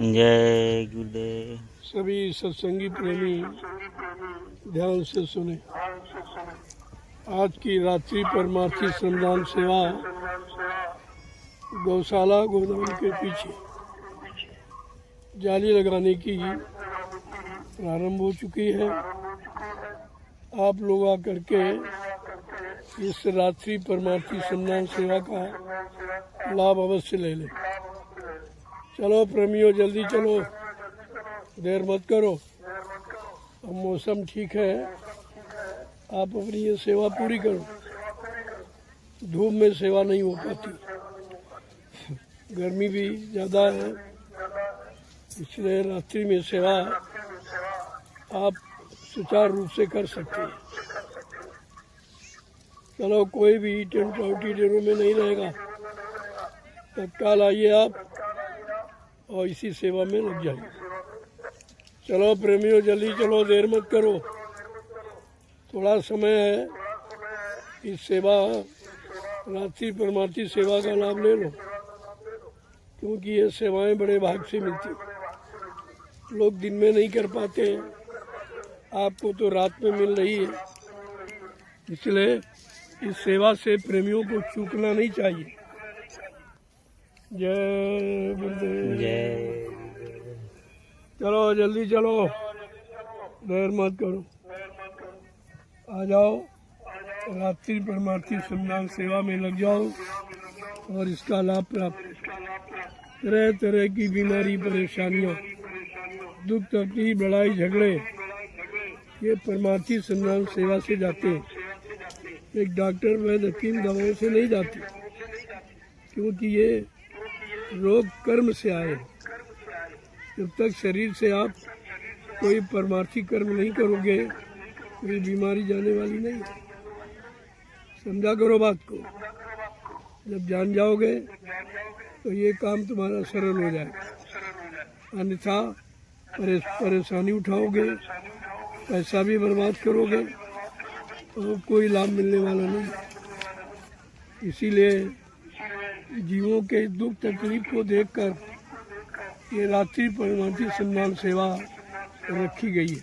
जय गुरुदेव। सभी सत्संगी प्रेमी ध्यान से सुने। आज की रात्रि परमार्थी श्रमदान सेवा गौशाला गोदाम के पीछे जाली लगाने की प्रारंभ हो चुकी है। आप लोग आकर के इस रात्रि परमार्थी श्रमदान सेवा का लाभ अवश्य ले लें। चलो प्रेमियों, जल्दी चलो, देर मत करो। अब मौसम ठीक है, आप अपनी ये सेवा पूरी करो। धूप में सेवा नहीं हो पाती, गर्मी भी ज़्यादा है, इसलिए रात्रि में सेवा आप सुचारू रूप से कर सकते हैं। चलो, कोई भी टेंट आउटी डेरों में नहीं रहेगा, तत्काल आइए आप और इसी सेवा में लग जाइए। चलो प्रेमियों, जल्दी चलो, देर मत करो, थोड़ा समय है। इस सेवा रात्रि परमार्थी सेवा का लाभ ले लो, क्योंकि ये सेवाएं बड़े भाग से मिलती, लोग दिन में नहीं कर पाते हैं, आपको तो रात में मिल रही है। इसलिए इस सेवा से प्रेमियों को चूकना नहीं चाहिए। जय गुरुदेव। जय। चलो जल्दी चलो, देर मत करो, आ जाओ, रात्रि परमार्थी श्रमदान सेवा में लग जाओ और इसका लाभ प्राप्त। तरह तरह की बीमारी, परेशानियां, दुख तकलीफ, लड़ाई झगड़े, ये परमार्थी श्रमदान सेवा से जाते हैं। एक डॉक्टर वैद्य हकीम दवाओं से नहीं जाते, क्योंकि ये रोग कर्म से आए। जब तक शरीर से आप कोई परमार्थी कर्म नहीं करोगे, कोई बीमारी जाने वाली नहीं। समझा करो बात को। जब जान जाओगे तो ये काम तुम्हारा सरल हो जाएगा, अन्यथा परेशानी उठाओगे, पैसा भी बर्बाद करोगे और कोई लाभ मिलने वाला नहीं। इसीलिए जीवों के दुख तकलीफ को देखकर ये रात्रि परमार्थी श्रमदान सेवा रखी गई है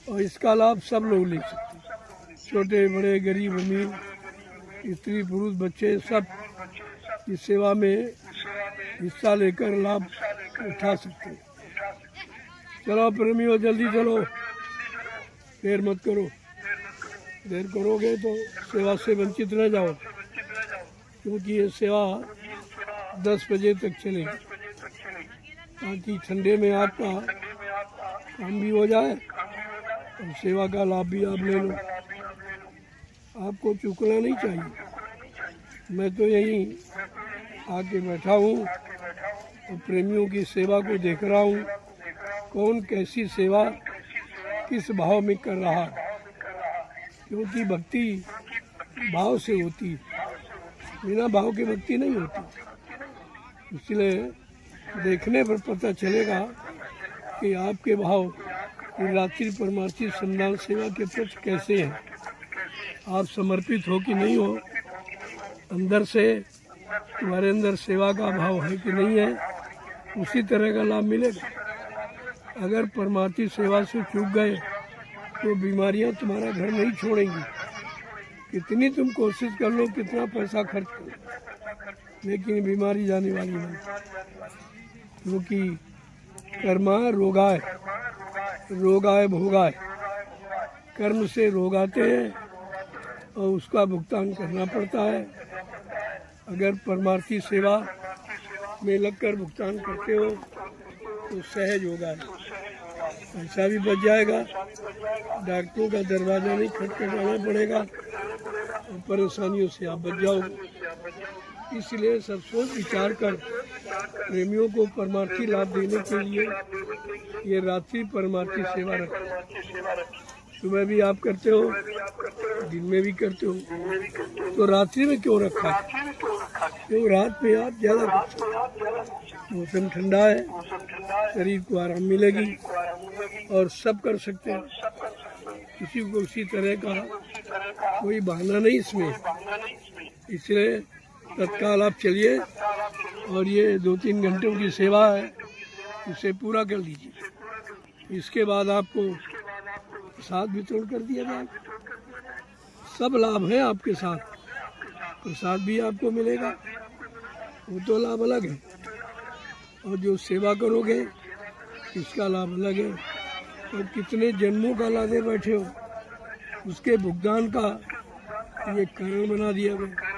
और इसका लाभ सब लोग ले सकते हैं। छोटे बड़े, गरीब अमीर, स्त्री पुरुष, बच्चे, सब इस सेवा में हिस्सा लेकर लाभ उठा सकते हैं। चलो प्रेमियों, जल्दी चलो, देर मत करो। देर करोगे तो सेवा से वंचित न जाओ, क्योंकि ये सेवा 10 बजे तक चलेगी, ताकि ठंडे में आपका काम भी हो जाए और सेवा का लाभ भी आप ले लो। आपको चूकना नहीं चाहिए। मैं तो यहीं आके बैठा हूँ और प्रेमियों की सेवा को देख रहा हूँ, कौन कैसी सेवा किस भाव में कर रहा है, क्योंकि भक्ति भाव से होती है, बिना भाव की भक्ति नहीं होती। इसलिए देखने पर पता चलेगा कि आपके भाव रात्रि परमार्थी श्रमदान सेवा के प्रति कैसे हैं। आप समर्पित हो कि नहीं हो, अंदर से तुम्हारे अंदर सेवा का भाव है कि नहीं है, उसी तरह का लाभ मिलेगा। अगर परमार्थी सेवा से चूक गए तो बीमारियां तुम्हारा घर नहीं छोड़ेंगी। कितनी तुम कोशिश कर लो, कितना पैसा खर्च करो, लेकिन बीमारी जाने वाली नहीं, क्योंकि कर्मा रोगाय, रोगाय भोगाय। कर्म से रोग आते हैं और उसका भुगतान करना पड़ता है। अगर परमार्थी सेवा में लगकर भुगतान करते हो तो सहज होगा, पैसा भी बच जाएगा, डॉक्टरों का दरवाजा नहीं खटखटाना पड़ेगा और परेशानियों से आप बच जाओगे। इसलिए सब सोच विचार कर प्रेमियों को परमार्थी लाभ देने के लिए ये रात्रि परमार्थी सेवा रखें। सुबह भी आप करते हो, दिन में भी करते हो, तो रात्रि में क्यों रखा है? क्यों रात में आप ज़्यादा करते हो। मौसम ठंडा है, शरीर को आराम मिलेगी और सब कर सकते हैं। किसी को किसी तरह का कोई बहाना नहीं इसमें, इसलिए तत्काल आप चलिए और ये 2-3 घंटों की सेवा है, इसे पूरा कर लीजिए। इसके बाद आपको प्रसाद वितरण कर दिया जाएगा। सब लाभ हैं आपके साथ, प्रसाद भी आपको मिलेगा, वो तो लाभ अलग है, और जो सेवा करोगे इसका लाभ अलग है। और कितने जन्मों का लादे बैठे हो, उसके भुगतान का ये कारण बना दिया गया।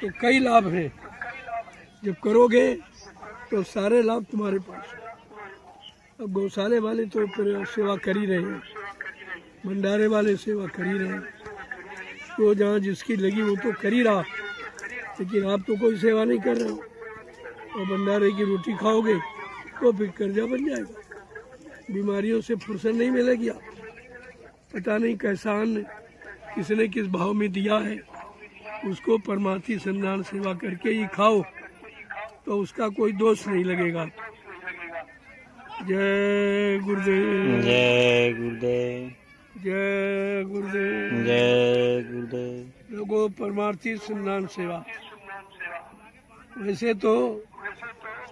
तो कई लाभ हैं, जब करोगे तो सारे लाभ तुम्हारे पास। अब गौशाले वाले तो फिर सेवा कर ही रहे हैं, भंडारे वाले सेवा कर ही रहे हैं, तो जहाँ जिसकी लगी वो तो कर ही रहा, लेकिन आप तो कोई सेवा नहीं कर रहे हो। और भंडारे की रोटी खाओगे तो फिर कर्जा बन जाएगा, बीमारियों से फुर्सत नहीं मिलेगी। आप पता नहीं कैसा अन्न किसने किस भाव में दिया है, उसको परमार्थी सम्मान सेवा करके ही खाओ, तो उसका कोई दोष नहीं लगेगा। जय गुरुदेव, जय गुरुदेव, जय गुरुदेव, जय गुरुदेव। लोगों, परमार्थी सम्मान सेवा वैसे तो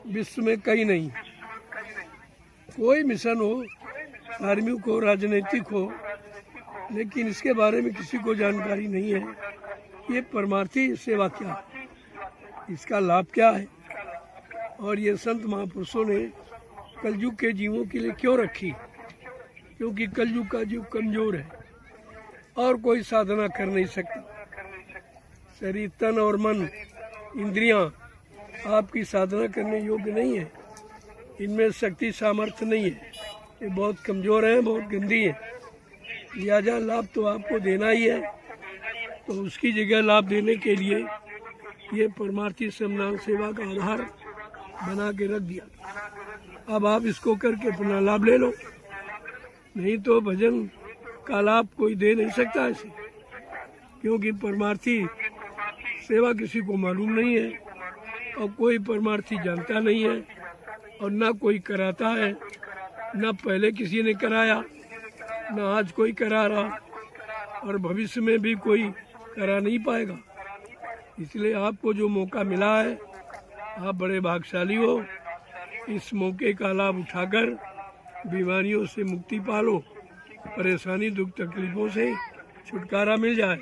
विश्व में कहीं नहीं, कोई मिशन हो, धार्मिक हो, राजनीतिक हो, लेकिन इसके बारे में किसी को जानकारी नहीं है। ये परमार्थी सेवा क्या है, इसका लाभ क्या है, और ये संत महापुरुषों ने कलयुग के जीवों के लिए क्यों रखी। क्योंकि कलयुग का जीव कमजोर है और कोई साधना कर नहीं सकता। शरीर, तन और मन, इंद्रियां आपकी साधना करने योग्य नहीं है, इनमें शक्ति सामर्थ्य नहीं है, ये बहुत कमजोर है, बहुत गंदी है। लिहाजा लाभ तो आपको देना ही है, तो उसकी जगह लाभ देने के लिए ये परमार्थी सम्मान सेवा का आधार बना के रख दिया। अब आप इसको करके अपना लाभ ले लो, नहीं तो भजन का लाभ कोई दे नहीं सकता ऐसे, क्योंकि परमार्थी सेवा किसी को मालूम नहीं है, और कोई परमार्थी जानता नहीं है, और ना कोई कराता है, ना पहले किसी ने कराया, ना आज कोई करा रहा, और भविष्य में भी कोई करा नहीं पाएगा। इसलिए आपको जो मौका मिला है, आप बड़े भाग्यशाली हो। इस मौके का लाभ उठाकर बीमारियों से मुक्ति पालो, परेशानी दुख तकलीफों से छुटकारा मिल जाए,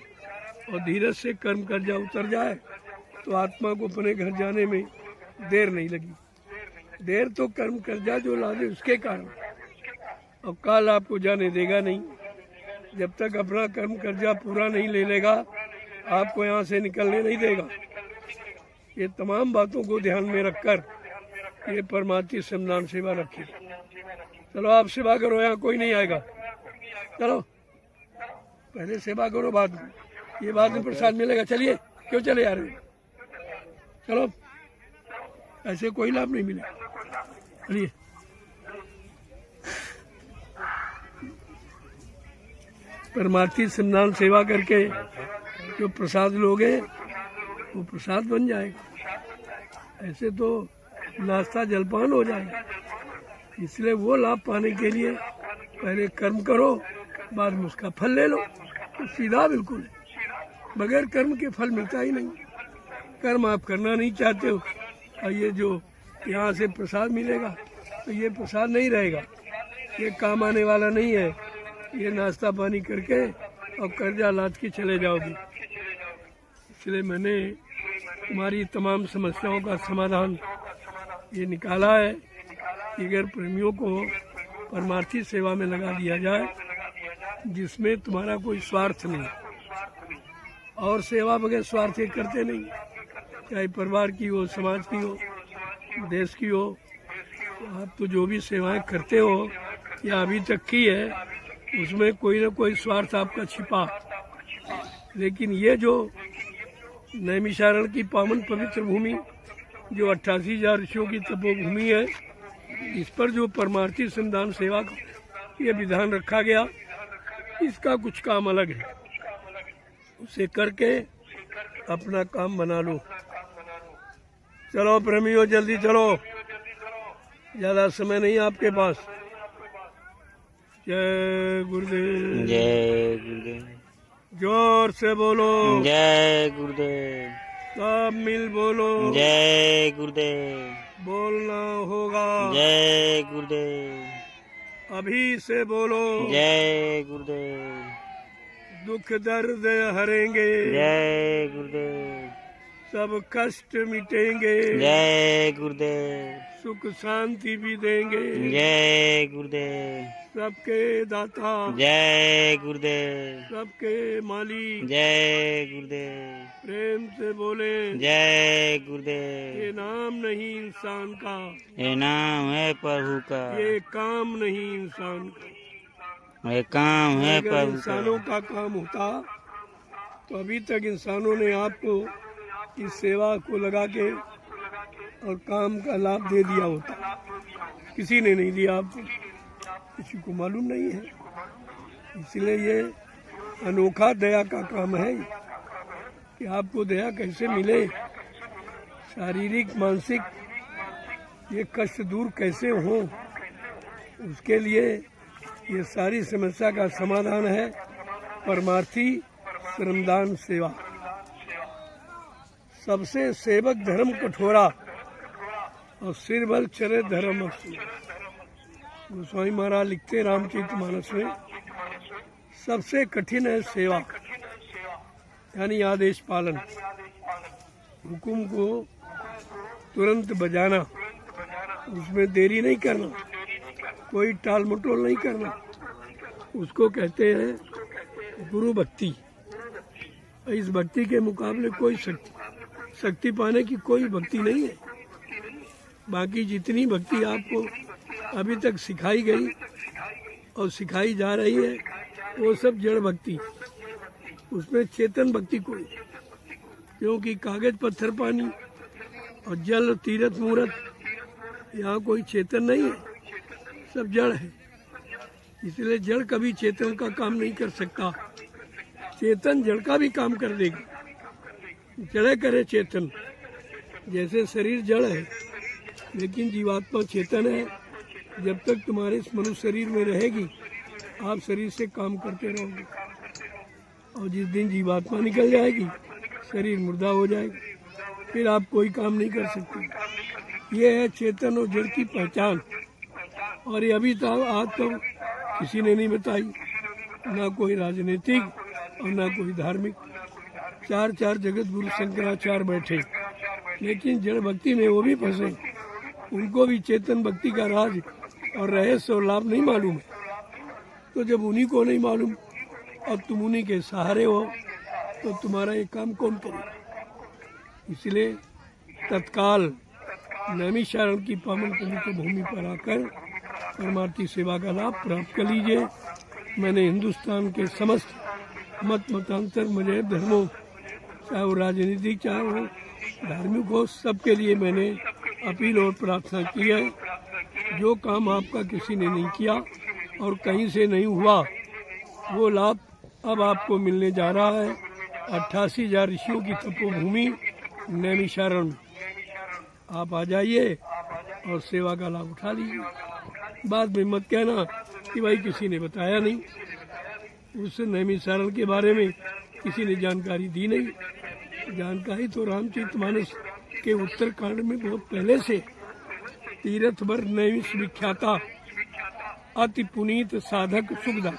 और धीरज से कर्म कर्जा उतर जाए, तो आत्मा को अपने घर जाने में देर नहीं लगी। देर तो कर्म कर्जा जो लादे उसके कारण, और काल आपको जाने देगा नहीं। जब तक अपना कर्म कर्जा पूरा नहीं ले लेगा, आपको यहाँ से निकलने नहीं देगा। ये तमाम बातों को ध्यान में रखकर ये परमार्थी सम्मान सेवा रखिए। चलो आप सेवा करो, यहाँ कोई नहीं आएगा। चलो पहले सेवा करो, बाद में ये बाद में प्रसाद मिलेगा। चलिए, क्यों चले आ रहे हो? चलो, ऐसे कोई लाभ नहीं मिलेगा। चलिए, परमार्थी सम्मान सेवा करके जो प्रसाद लोगे वो प्रसाद बन जाएगा, ऐसे तो नाश्ता जलपान हो जाएगा। इसलिए वो लाभ पाने के लिए पहले कर्म करो, बाद में उसका फल ले लो। तो सीधा बिल्कुल है, बगैर कर्म के फल मिलता ही नहीं। कर्म आप करना नहीं चाहते हो, और ये जो यहाँ से प्रसाद मिलेगा तो ये प्रसाद नहीं रहेगा, ये काम आने वाला नहीं है। ये नाश्ता पानी करके और कर्जा लाद के चले जाओगे। इसलिए मैंने तुम्हारी तमाम समस्याओं का समाधान ये निकाला है कि अगर प्रेमियों को परमार्थी सेवा में लगा दिया जाए, जिसमें तुम्हारा कोई स्वार्थ नहीं, और सेवा बगैर स्वार्थ करते नहीं, चाहे परिवार की हो, समाज की हो, देश की हो। आप तो जो भी सेवाएं करते हो या अभी तक की है, उसमें कोई ना कोई स्वार्थ आपका छिपा। लेकिन ये जो नैमिषारण्य की पावन पवित्र भूमि, जो 88,000 ऋषियों की तपोभूमि है, इस पर जो परमार्थी सम्मान सेवा का ये विधान रखा गया, इसका कुछ काम अलग है। उसे करके अपना काम बना लो। चलो प्रेमियों, जल्दी चलो, ज्यादा समय नहीं आपके पास। जय गुरुदेव, जय गुरुदेव, जोर से बोलो, जय गुरुदेव, सब मिल बोलो, जय गुरुदेव। बोलना होगा। जय गुरुदेव। अभी से बोलो। जय गुरुदेव। दुख दर्द हरेंगे। जय गुरुदेव। सब कष्ट मिटेंगे। जय गुरुदेव। सुख शांति भी देंगे। जय गुरुदेव। सबके दाता। जय गुरुदेव। सबके मालिक। जय गुरुदेव। प्रेम से बोले। जय गुरुदेव। ये नाम नहीं इंसान का, ये नाम है प्रभु का। ये काम नहीं इंसान का। ये काम है अगर प्रभु इंसानों का। का काम होता तो अभी तक इंसानों ने आपको इस सेवा को लगा के और काम का लाभ दे दिया होता। किसी ने नहीं दिया आपको, किसी को मालूम नहीं है। इसलिए ये अनोखा दया का काम है कि आपको दया कैसे मिले, शारीरिक मानसिक ये कष्ट दूर कैसे हो, उसके लिए ये सारी समस्या का समाधान है परमार्थी श्रमदान सेवा। सबसे सेवक धर्म कठोरा और सिर बल चरे धर्म असूल। गोस्वामी महाराज लिखते रामचरितमानस में, सबसे कठिन है सेवा यानी आदेश पालन, हुकुम को तुरंत बजाना, उसमें देरी नहीं करना, कोई टाल मटोल नहीं करना, उसको कहते हैं गुरु भक्ति। इस भक्ति के मुकाबले कोई शक्ति पाने की कोई भक्ति नहीं है। बाकी जितनी भक्ति आपको अभी तक सिखाई गई और सिखाई जा रही है वो सब जड़ भक्ति, उसमें चेतन भक्ति कोई, क्योंकि कागज पत्थर पानी और जल तीर्थ मूर्त यहाँ कोई चेतन नहीं है, सब जड़ है। इसलिए जड़ कभी चेतन का काम नहीं कर सकता, चेतन जड़ का भी काम कर देगी। जड़े करे चेतन, जैसे शरीर जड़ है लेकिन जीवात्मा चेतन है। जब तक तुम्हारे इस मनुष्य शरीर में रहेगी आप शरीर से काम करते रहोगे, और जिस दिन जीवात्मा निकल जाएगी शरीर मुर्दा हो जाएगा, फिर आप कोई काम नहीं कर सकते। ये है चेतन और जड़ की पहचान, और ये अभी तक आज तो किसी ने नहीं बताई, ना कोई राजनीतिक और ना कोई धार्मिक। चार जगत गुरु शंकराचार्य बैठे, लेकिन जड़ भक्ति में वो भी फंसे, उनको भी चेतन भक्ति का राज और रहस्य और लाभ नहीं मालूम है। तो जब उन्हीं को नहीं मालूम और तुम उन्हीं के सहारे हो तो तुम्हारा ये काम कौन करेगा। इसलिए तत्काल नैमिषारण्य की पावन पवित्र भूमि पर आकर परमार्थी सेवा का लाभ प्राप्त कर लीजिए। मैंने हिंदुस्तान के समस्त मतांतर मजहब धर्मों, चाहे वो राजनीतिक चाहे वो धार्मिक हो, सबके लिए मैंने अपील और प्रार्थना की है। जो काम आपका किसी ने नहीं किया और कहीं से नहीं हुआ, वो लाभ अब आपको मिलने जा रहा है। 88,000 ऋषियों की तपोभूमि नैमिषारण्य, आप आ जाइए और सेवा का लाभ उठा लीजिए। बाद में मत कहना कि भाई किसी ने बताया नहीं, उस नैमिषारण्य के बारे में किसी ने जानकारी दी नहीं। जानकारी तो रामचरितमानस के उत्तरकांड में बहुत पहले से तीर्थ वर नैमिष विख्याता अति पुनीत साधक सुखदा,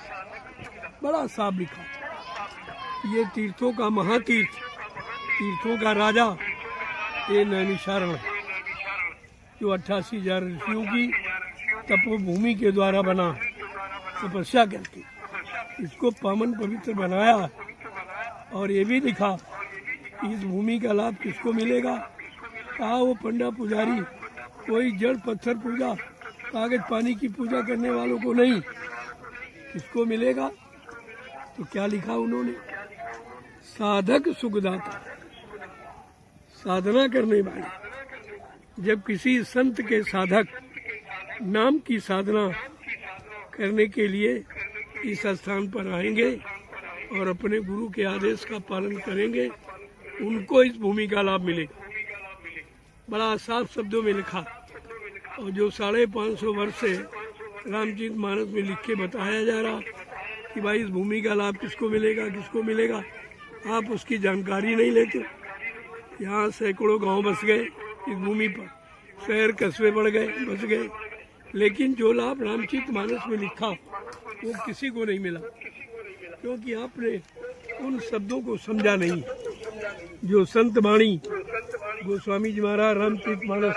बड़ा साफ लिखा। ये तीर्थों का महातीर्थ, तीर्थों का राजा ये नैमिषारण्य, जो 88,000 ऋषियों की तपोभूमि के द्वारा बना, तपस्या करके इसको पावन पवित्र बनाया। और ये भी लिखा कि इस भूमि का लाभ किसको मिलेगा। कहा वो पंडा पुजारी, कोई जड़ पत्थर पूजा कागज पानी की पूजा करने वालों को नहीं, किसको मिलेगा। तो क्या लिखा उन्होंने, साधक सुखदाता, साधना करने वाले। जब किसी संत के साधक नाम की साधना करने के लिए इस स्थान पर आएंगे और अपने गुरु के आदेश का पालन करेंगे, उनको इस भूमि का लाभ मिलेगा। बड़ा साफ शब्दों में लिखा, और जो 550 वर्ष से रामचरितमानस में लिख के बताया जा रहा कि भाई इस भूमि का लाभ किसको मिलेगा, किसको मिलेगा, आप उसकी जानकारी नहीं लेते। यहाँ सैकड़ों गांव बस गए इस भूमि पर, शहर कस्बे बढ़ गए, बस गए, लेकिन जो लाभ रामचरितमानस में लिखा वो किसी को नहीं मिला, क्योंकि आपने उन शब्दों को समझा नहीं जो संत वाणी गोस्वामी जी महाराज रामचरितमानस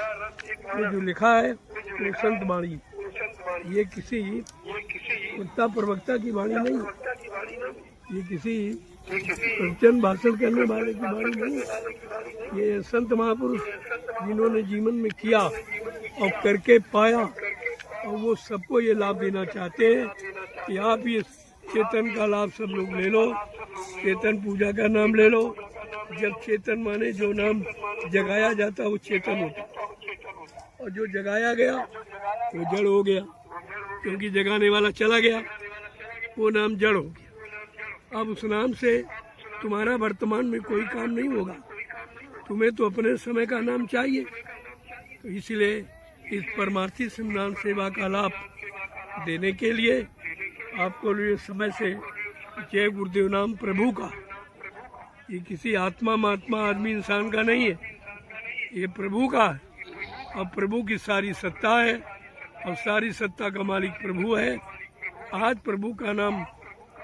में जो लिखा है वो संत वाणी, ये किसी वक्ता प्रवक्ता की वाणी नहीं, ये किसी प्रवचन भाषण करने वाले की वाणी नहीं है। ये संत महापुरुष जिन्होंने जीवन में किया और करके पाया, और वो सबको ये लाभ देना चाहते हैं कि आप ये चेतन का लाभ सब लोग ले लो, चेतन पूजा का नाम ले लो। जब चेतन माने जो नाम जगाया जाता वो चेतन होता, और जो जगाया गया वो जड़ हो गया, क्योंकि जगाने वाला चला गया, वो नाम जड़ हो गया। अब उस नाम से तुम्हारा वर्तमान में कोई काम नहीं होगा, तुम्हें तो अपने समय का नाम चाहिए। तो इसलिए इस परमार्थी नाम सेवा का लाभ देने के लिए आपको लिए समय से जय गुरुदेव नाम प्रभु का, ये किसी आत्मा महात्मा आदमी इंसान का नहीं है, ये प्रभु का है, और प्रभु की सारी सत्ता है, और सारी सत्ता का मालिक प्रभु है। आज प्रभु का नाम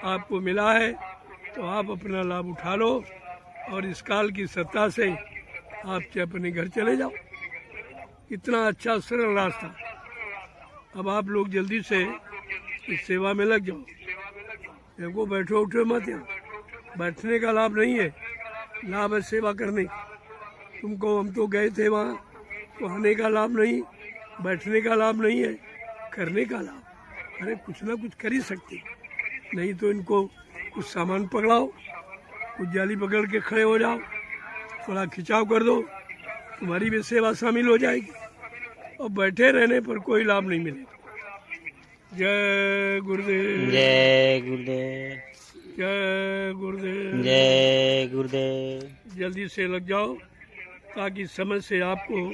आपको मिला है तो आप अपना लाभ उठा लो, और इस काल की सत्ता से आप अपने घर चले जाओ। इतना अच्छा सरल रास्ता। अब आप लोग जल्दी से इस सेवा में लग जाओ। देखो, बैठो उठो मत, यहाँ बैठने का लाभ नहीं है, लाभ है सेवा करने का। तुमको हम तो गए थे वहाँ, तो आने का लाभ नहीं, बैठने का लाभ नहीं है, करने का लाभ। अरे कुछ ना कुछ कर ही सकते, नहीं तो इनको कुछ सामान पकड़ाओ, कुछ जाली पकड़ के खड़े हो जाओ, थोड़ा खिंचाव कर दो, तुम्हारी भी सेवा शामिल हो जाएगी। और बैठे रहने पर कोई लाभ नहीं मिलेगा। जय गुरुदेव, जय गुरुदेव, जय गुरुदेव, जय गुरुदेव। जल्दी से लग जाओ ताकि समय से आपको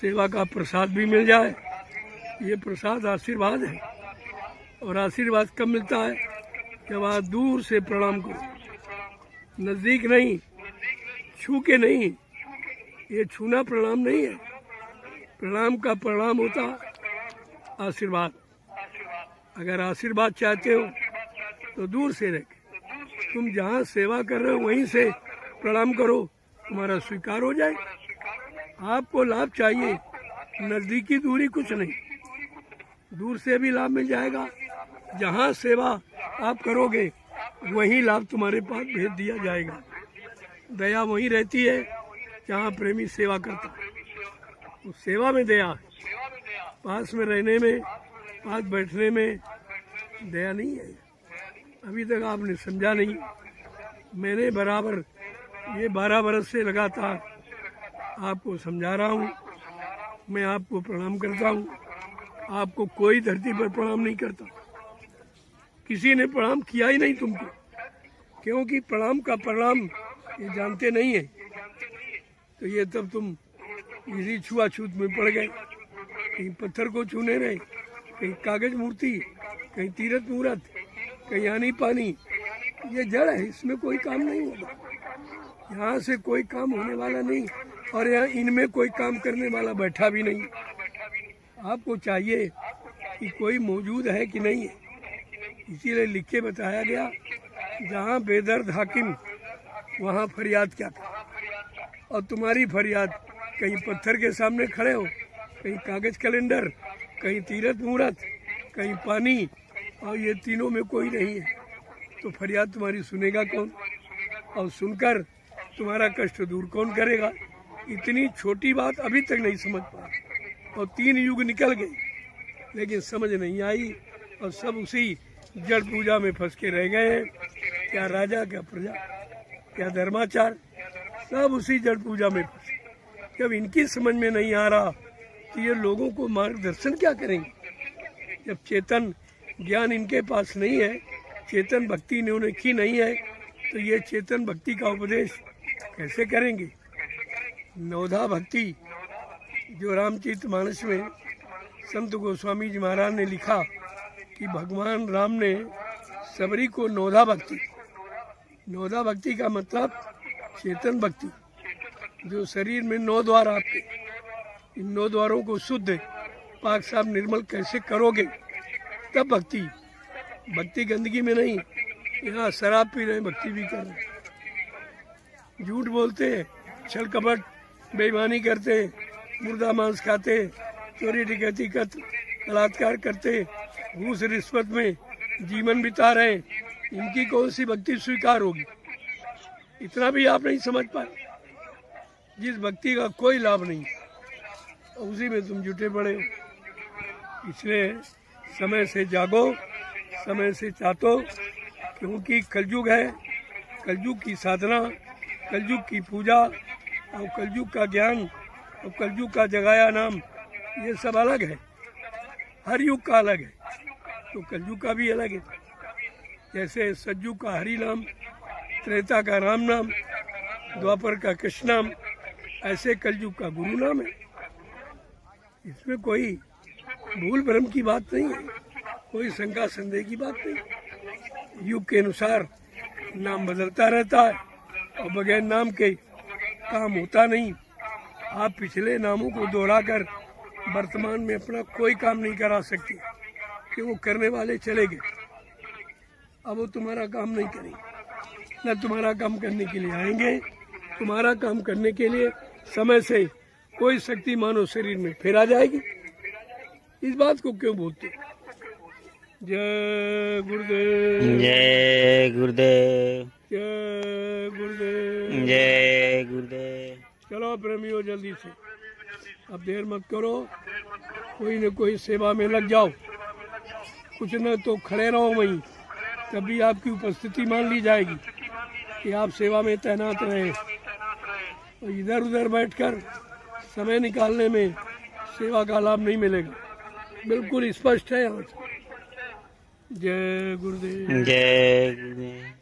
सेवा का प्रसाद भी मिल जाए। ये प्रसाद आशीर्वाद है, और आशीर्वाद कब मिलता है? जब आप दूर से प्रणाम करो, नजदीक नहीं, छू के नहीं। ये छूना प्रणाम नहीं है, प्रणाम का प्रणाम होता आशीर्वाद। अगर आशीर्वाद चाहते हो तो दूर से रह के, तुम जहाँ सेवा कर रहे हो वहीं से प्रणाम करो, तुम्हारा स्वीकार हो जाएगा। आपको लाभ चाहिए, नजदीकी दूरी कुछ नहीं, दूर से भी लाभ मिल जाएगा। जहाँ सेवा आप करोगे वहीं लाभ तुम्हारे पास भेज दिया जाएगा। दया वहीं रहती है जहाँ प्रेमी सेवा करता है, उस सेवा में दया है। पास में रहने में, पास बैठने में दया नहीं है। अभी तक आपने समझा नहीं। मैंने बराबर ये 12 बरस से लगातार आपको समझा रहा हूँ। मैं आपको प्रणाम करता हूँ, आपको कोई धरती पर प्रणाम नहीं करता। किसी ने प्रणाम किया ही नहीं तुमको, क्योंकि प्रणाम का प्रणाम ये जानते नहीं है। तो ये तब तुम इसी छुआछूत में पड़ गए, कहीं पत्थर को छूने रहे, कहीं कागज मूर्ति, कहीं तीरथ मूर्त, कहीं आनी पानी। ये जड़ है, इसमें कोई काम नहीं होगा। यहाँ से कोई काम होने वाला नहीं, और यहाँ इनमें कोई काम करने वाला बैठा भी नहीं। आपको चाहिए कि कोई मौजूद है कि नहीं है, इसीलिए लिख के बताया गया, जहाँ बेदर्द हाकिम वहाँ फरियाद क्या था। और तुम्हारी फरियाद कहीं पत्थर के सामने खड़े हो, कहीं कागज कैलेंडर, कहीं तीरथ मूर्त, कहीं पानी, और ये तीनों में कोई नहीं है, तो फरियाद तुम्हारी सुनेगा कौन? और सुनकर तुम्हारा कष्ट दूर कौन करेगा? इतनी छोटी बात अभी तक नहीं समझ पाए, और 3 युग निकल गए लेकिन समझ नहीं आई, और सब उसी जड़ पूजा में फंस के रह गए हैं। क्या राजा, क्या प्रजा, क्या धर्माचार, सब उसी जड़ पूजा में फंसे। जब इनकी समझ में नहीं आ रहा तो ये लोगों को मार्गदर्शन क्या करेंगे? जब चेतन ज्ञान इनके पास नहीं है, चेतन भक्ति इन्होंने की नहीं है, तो ये चेतन भक्ति का उपदेश कैसे करेंगे? नवधा भक्ति जो रामचरितमानस में संत गोस्वामी जी महाराज ने लिखा कि भगवान राम ने सबरी को नवधा भक्ति, नवधा भक्ति का मतलब चेतन भक्ति, जो शरीर में 9 द्वार आपके, इन 9 द्वारों को शुद्ध पाक साफ निर्मल कैसे करोगे, तब भक्ति। भक्ति गंदगी में नहीं। यहाँ शराब पी रहे भक्ति भी कर रहे, झूठ बोलते हैं, छल कपट बेईमानी करते, मुर्दा मांस खाते, चोरी डकैती कत्ल बलात्कार करते, घूस रिश्वत में जीवन बिता रहे, इनकी कौन सी भक्ति स्वीकार होगी? इतना भी आप नहीं समझ पाए। जिस भक्ति का कोई लाभ नहीं, उसी में तुम जुटे पड़े हो। इसलिए समय से जागो, समय से चातो, क्योंकि कलयुग है। कलयुग की साधना, कलयुग की पूजा और कलयुग का ज्ञान और कलयुग का जगाया नाम, ये सब अलग है। हर युग का अलग है, तो कलयुग का भी अलग है। जैसे सतयुग का हरि नाम, त्रेता का राम नाम, द्वापर का कृष्ण नाम, ऐसे कलयुग का गुरु नाम है। इसमें कोई भूल भ्रम की बात नहीं है, कोई शंका संदेह की बात नहीं। युग के अनुसार नाम बदलता रहता है और बगैर नाम के काम होता नहीं। आप पिछले नामों को दोहराकर वर्तमान में अपना कोई काम नहीं करा सकते, कि वो करने वाले चले गए, अब वो तुम्हारा काम नहीं करेंगे, न तुम्हारा काम करने के लिए आएंगे। तुम्हारा काम करने के लिए समय से कोई शक्ति मानव शरीर में फिर आ जाएगी। इस बात को क्यों बोलते? जय गुरुदेव, जय गुरुदेव, जय गुरुदेव, जय गुरुदेव। चलो प्रेमियों, जल्दी से, अब देर मत करो, कोई न कोई सेवा में लग जाओ। कुछ न तो खड़े रहो वहीं, तभी आपकी उपस्थिति मान ली जाएगी कि आप सेवा में तैनात रहे। और इधर उधर बैठकर समय निकालने में सेवा का लाभ नहीं मिलेगा, बिल्कुल स्पष्ट है यहाँ से। जय गुरुदेव, जय गुरुदेव।